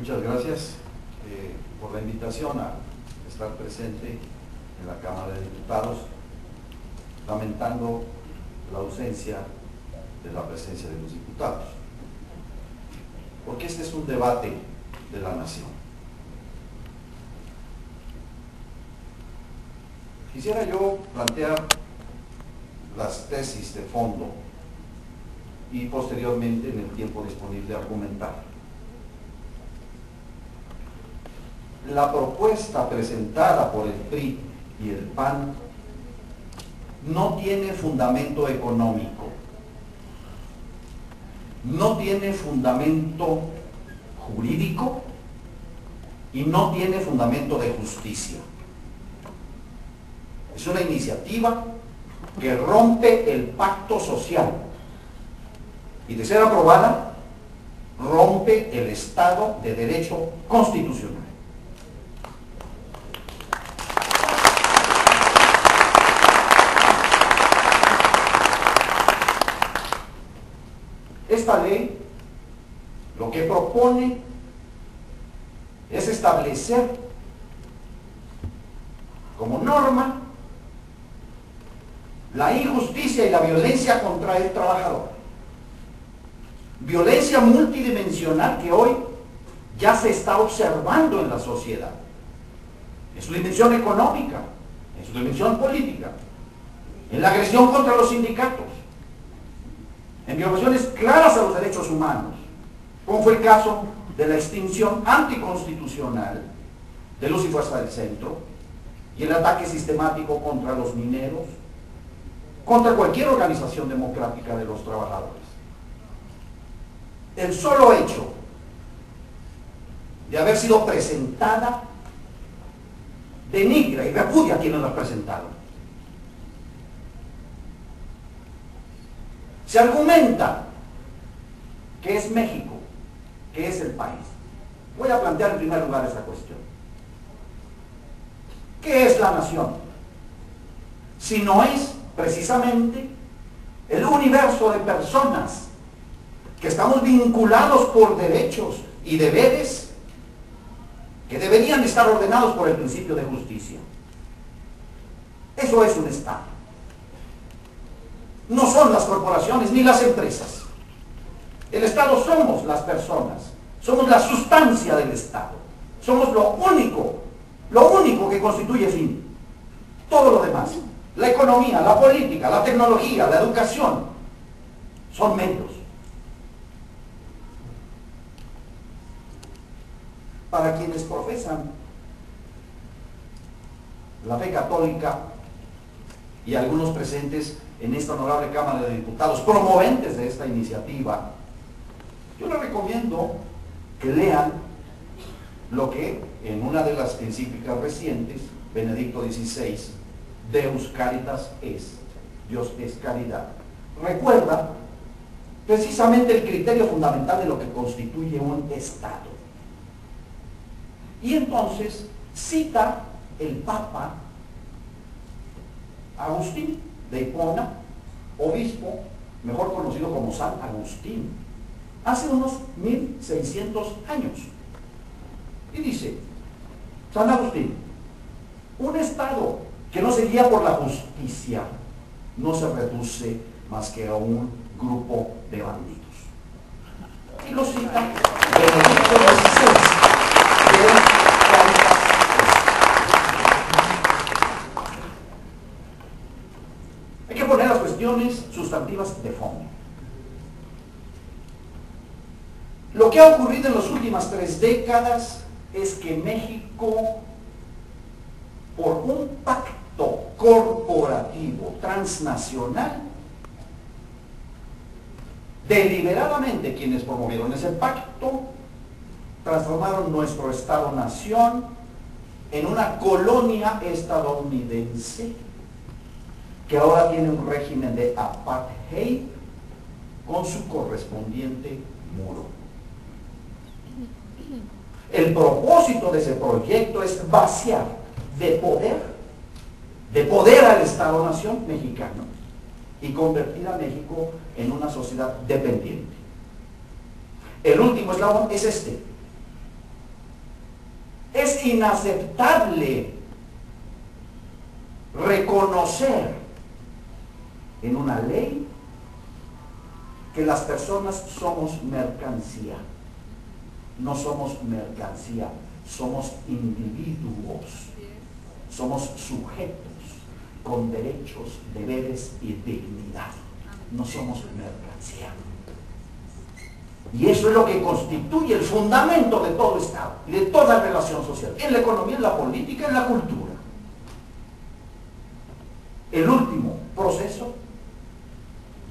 Muchas gracias por la invitación a estar presente en la Cámara de Diputados, lamentando la ausencia de la presencia de los diputados, porque este es un debate de la nación. Quisiera yo plantear las tesis de fondo y posteriormente, en el tiempo disponible, argumentar. La propuesta presentada por el PRI y el PAN no tiene fundamento económico, no tiene fundamento jurídico y no tiene fundamento de justicia. Es una iniciativa que rompe el pacto social y, de ser aprobada, rompe el Estado de Derecho constitucional. Esta ley lo que propone es establecer como norma la injusticia y la violencia contra el trabajador. Violencia multidimensional que hoy ya se está observando en la sociedad, en su dimensión económica, en su dimensión política, en la agresión contra los sindicatos, en violaciones claras a los derechos humanos, como fue el caso de la extinción anticonstitucional de Luz y Fuerza del Centro y el ataque sistemático contra los mineros, contra cualquier organización democrática de los trabajadores. El solo hecho de haber sido presentada denigra y repudia a quienes la presentaron. Se argumenta que es México, que es el país. Voy a plantear en primer lugar esta cuestión. ¿Qué es la nación? Si no es precisamente el universo de personas que estamos vinculados por derechos y deberes que deberían estar ordenados por el principio de justicia. Eso es un Estado. No son las corporaciones ni las empresas. El Estado somos las personas, somos la sustancia del Estado, somos lo único que constituye fin. Todo lo demás, la economía, la política, la tecnología, la educación, son medios. Para quienes profesan la fe católica y algunos presentes en esta honorable Cámara de Diputados, promoventes de esta iniciativa, yo les recomiendo que lean lo que en una de las encíclicas recientes, Benedicto XVI, Deus Caritas es, Dios es caridad, recuerda precisamente el criterio fundamental de lo que constituye un Estado. Y entonces cita el Papa Agustín de Hipona, obispo, mejor conocido como San Agustín, hace unos 1600 años. Y dice, San Agustín, un Estado que no se guía por la justicia no se reduce más que a un grupo de bandidos. Y lo cita Benedicto XVI. Hay que poner las cuestiones sustantivas de fondo. Lo que ha ocurrido en las últimas 3 décadas es que México, por un pacto corporativo transnacional, deliberadamente quienes promovieron ese pacto transformaron nuestro Estado-nación en una colonia estadounidense que ahora tiene un régimen de apartheid con su correspondiente muro. El propósito de ese proyecto es vaciar de poder al Estado-nación mexicano y convertir a México en una sociedad dependiente. El último eslabón es este: es inaceptable reconocer en una ley que las personas somos mercancía. No somos mercancía, somos individuos, somos sujetos con derechos, deberes y dignidad. No somos mercancía. Y eso es lo que constituye el fundamento de todo Estado y de toda relación social, en la economía, en la política, en la cultura. El último proceso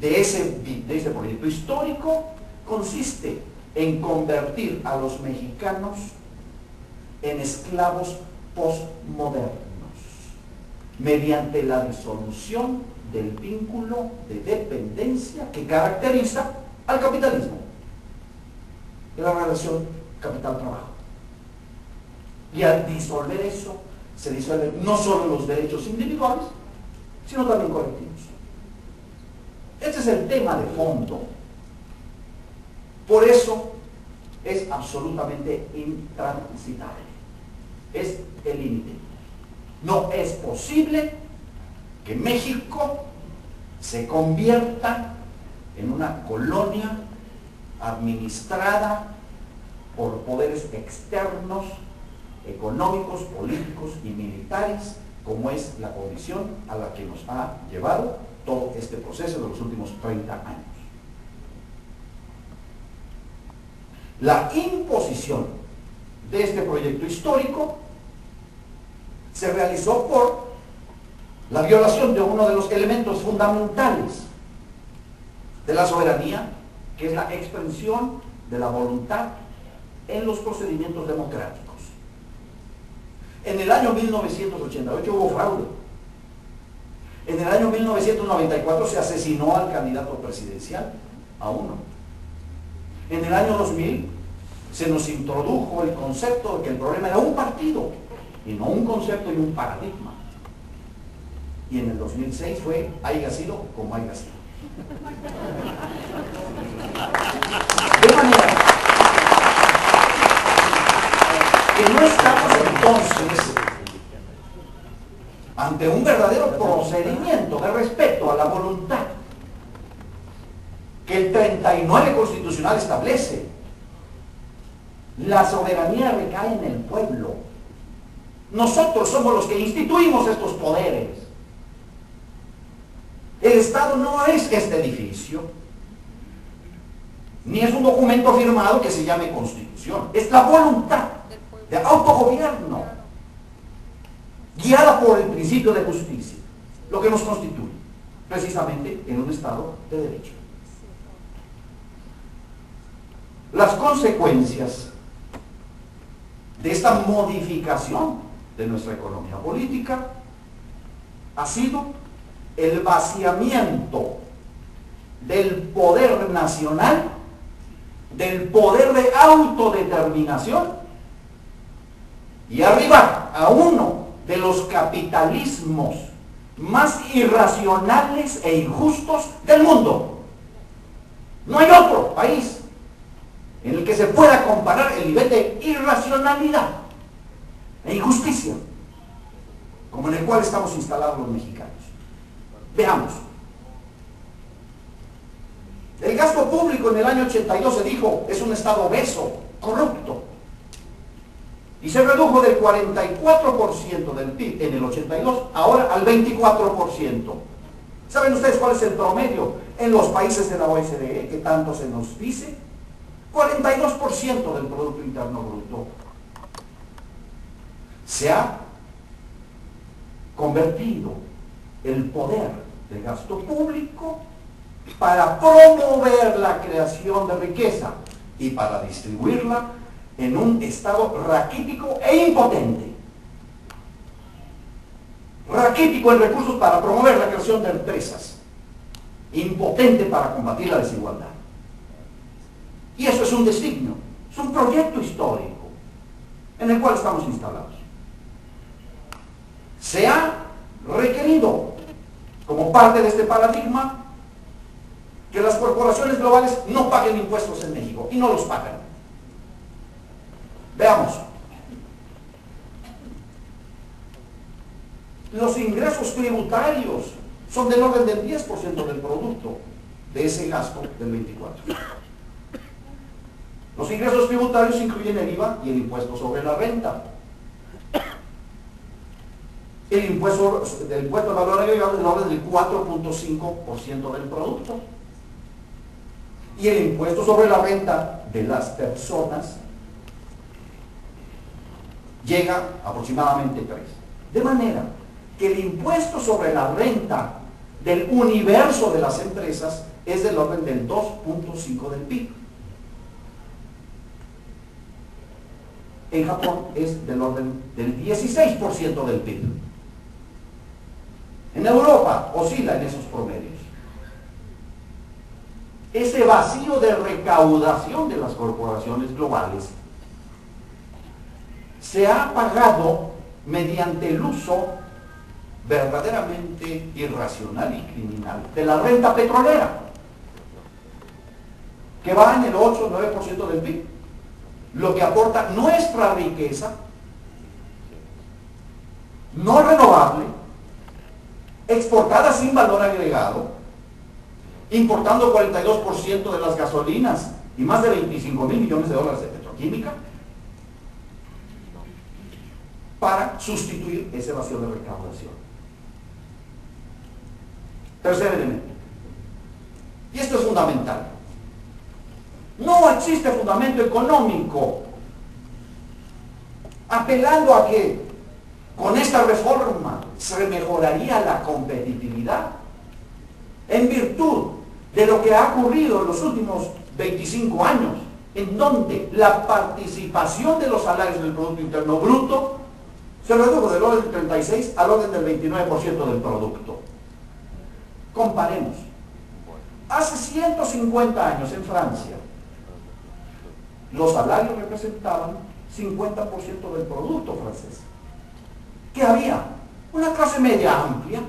de ese proyecto histórico consiste en convertir a los mexicanos en esclavos postmodernos mediante la disolución del vínculo de dependencia que caracteriza al capitalismo, de la relación capital-trabajo. Y al disolver eso, se disuelven no solo los derechos individuales, sino también colectivos. Este es el tema de fondo. Por eso es absolutamente intransitable. Es el límite. No es posible que México se convierta en una colonia administrada por poderes externos, económicos, políticos y militares, como es la condición a la que nos ha llevado todo este proceso de los últimos 30 años. La imposición de este proyecto histórico se realizó por la violación de uno de los elementos fundamentales de la soberanía, que es la expresión de la voluntad en los procedimientos democráticos. En el año 1988 hubo fraude. En el año 1994 se asesinó al candidato presidencial, a uno. En el año 2000 se nos introdujo el concepto de que el problema era un partido y no un concepto y un paradigma. Y en el 2006 fue, haya sido como haya sido. De manera que no estamos entonces ante un verdadero procedimiento de respeto a la voluntad que el 39 constitucional establece. La soberanía recae en el pueblo. Nosotros somos los que instituimos estos poderes. El Estado no es este edificio, ni es un documento firmado que se llame Constitución. Es la voluntad de autogobierno, guiada por el principio de justicia, lo que nos constituye, precisamente en un Estado de derecho. Las consecuencias de esta modificación de nuestra economía política ha sido el vaciamiento del poder nacional, del poder de autodeterminación, y arribar a uno de los capitalismos más irracionales e injustos del mundo. No hay otro país en el que se pueda comparar el nivel de irracionalidad e injusticia como en el cual estamos instalados los mexicanos. Veamos. El gasto público en el año 82 se dijo, es un Estado obeso, corrupto. Y se redujo del 44% del PIB en el 82, ahora al 24%. ¿Saben ustedes cuál es el promedio en los países de la OCDE, que tanto se nos dice? 42% del Producto Interno Bruto. Se ha convertido el poder del gasto público para promover la creación de riqueza y para distribuirla en un Estado raquítico e impotente. Raquítico en recursos para promover la creación de empresas, impotente para combatir la desigualdad. Y eso es un designio, es un proyecto histórico en el cual estamos instalados. Se ha requerido, como parte de este paradigma, que las corporaciones globales no paguen impuestos en México, y no los pagan. Veamos. Los ingresos tributarios son del orden del 10% del producto de ese gasto del 24%. Los ingresos tributarios incluyen el IVA y el impuesto sobre la renta. El impuesto al valor agregado es del orden del 4.5% del producto. Y el impuesto sobre la renta de las personas llega aproximadamente 3%. De manera que el impuesto sobre la renta del universo de las empresas es del orden del 2.5% del PIB. En Japón es del orden del 16% del PIB. En Europa oscila en esos promedios. Ese vacío de recaudación de las corporaciones globales se ha pagado mediante el uso verdaderamente irracional y criminal de la renta petrolera, que va en el 8 o 9% del PIB, lo que aporta nuestra riqueza no renovable, exportada sin valor agregado, importando 42% de las gasolinas y más de 25.000 millones de dólares de petroquímica, para sustituir ese vacío de recaudación. Tercer elemento, y esto es fundamental: no existe fundamento económico apelando a que con esta reforma se mejoraría la competitividad en virtud de lo que ha ocurrido en los últimos 25 años, en donde la participación de los salarios en el Producto Interno Bruto se redujo del orden del 36 al orden del 29% del producto. Comparemos. Hace 150 años en Francia, los salarios representaban 50% del producto francés. ¿Qué había? Una clase media amplia.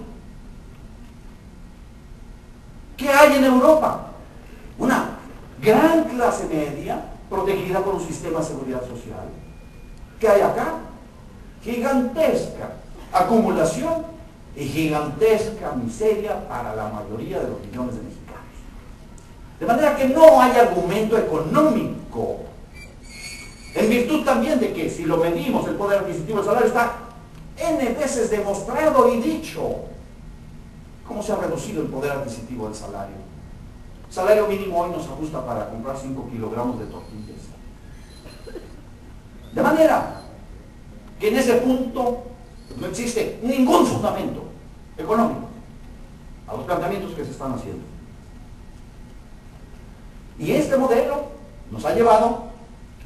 ¿Qué hay en Europa? Una gran clase media protegida por un sistema de seguridad social. ¿Qué hay acá? Gigantesca acumulación y gigantesca miseria para la mayoría de los millones de mexicanos. De manera que no hay argumento económico, en virtud también de que si lo medimos el poder adquisitivo del salario está N veces demostrado y dicho cómo se ha reducido el poder adquisitivo del salario. El salario mínimo hoy nos ajusta para comprar 5 kilogramos de tortillas. De manera que en ese punto no existe ningún fundamento económico a los planteamientos que se están haciendo. Y este modelo nos ha llevado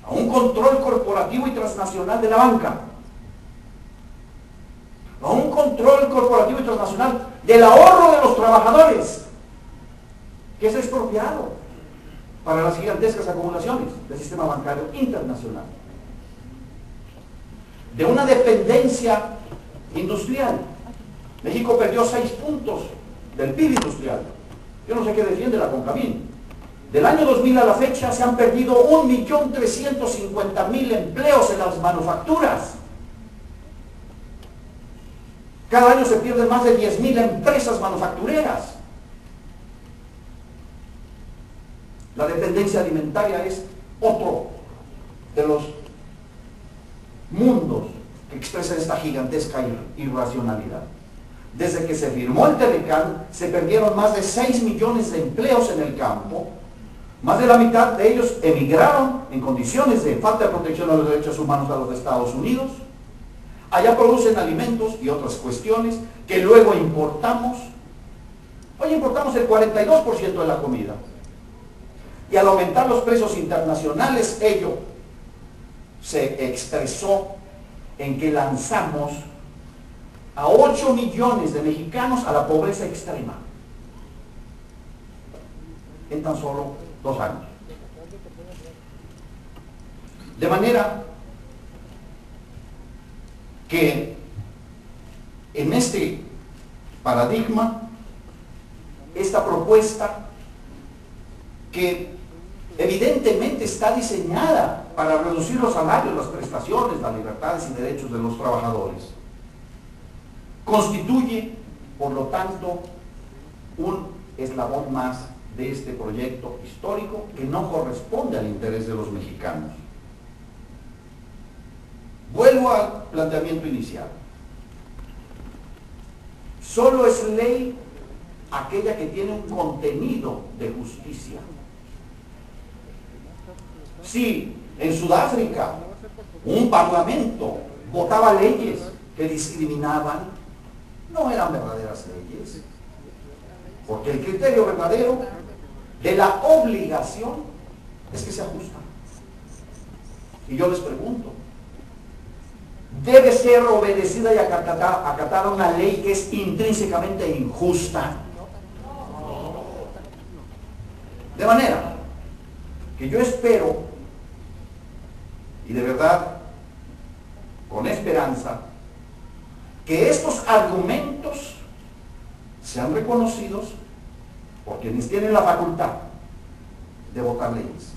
a un control corporativo y transnacional de la banca, a un control corporativo y transnacional del ahorro de los trabajadores, que es expropiado para las gigantescas acumulaciones del sistema bancario internacional, de una dependencia industrial. México perdió 6 puntos del PIB industrial. Yo no sé qué defiende la CONCABIN. Del año 2000 a la fecha se han perdido 1.350.000 empleos en las manufacturas. Cada año se pierden más de 10.000 empresas manufactureras. La dependencia alimentaria es otro de los mundos que expresan esta gigantesca irracionalidad. Desde que se firmó el Telecán, se perdieron más de 6 millones de empleos en el campo. Más de la mitad de ellos emigraron en condiciones de falta de protección a los derechos humanos a los de Estados Unidos. Allá producen alimentos y otras cuestiones que luego importamos. Hoy importamos el 42% de la comida. Y al aumentar los precios internacionales, ello se expresó en que lanzamos a 8 millones de mexicanos a la pobreza extrema en tan solo 2 años. De manera que en este paradigma, esta propuesta que evidentemente está diseñada para reducir los salarios, las prestaciones, las libertades y derechos de los trabajadores, constituye, por lo tanto, un eslabón más de este proyecto histórico que no corresponde al interés de los mexicanos. Vuelvo al planteamiento inicial. Solo es ley aquella que tiene un contenido de justicia. Si en Sudáfrica un parlamento votaba leyes que discriminaban, no eran verdaderas leyes, porque el criterio verdadero de la obligación es que se ajusta. Y yo les pregunto, ¿debe ser obedecida y acatada una ley que es intrínsecamente injusta? De manera que yo espero, y de verdad, con esperanza, que estos argumentos sean reconocidos por quienes tienen la facultad de votar leyes.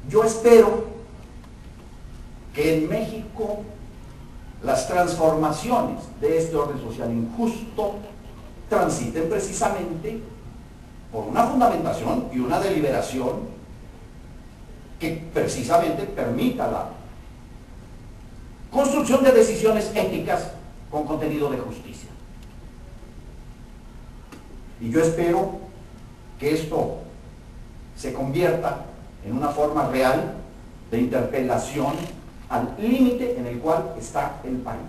Yo espero que en México las transformaciones de este orden social injusto transiten precisamente por una fundamentación y una deliberación que precisamente permita la construcción de decisiones éticas con contenido de justicia. Y yo espero que esto se convierta en una forma real de interpelación al límite en el cual está el país.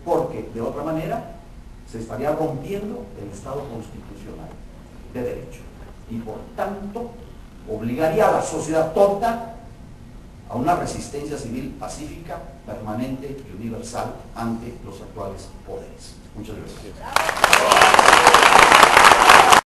Porque de otra manera se estaría rompiendo el Estado constitucional de derecho. Y por tanto obligaría a la sociedad toda a una resistencia civil pacífica, permanente y universal ante los actuales poderes. Muchas gracias.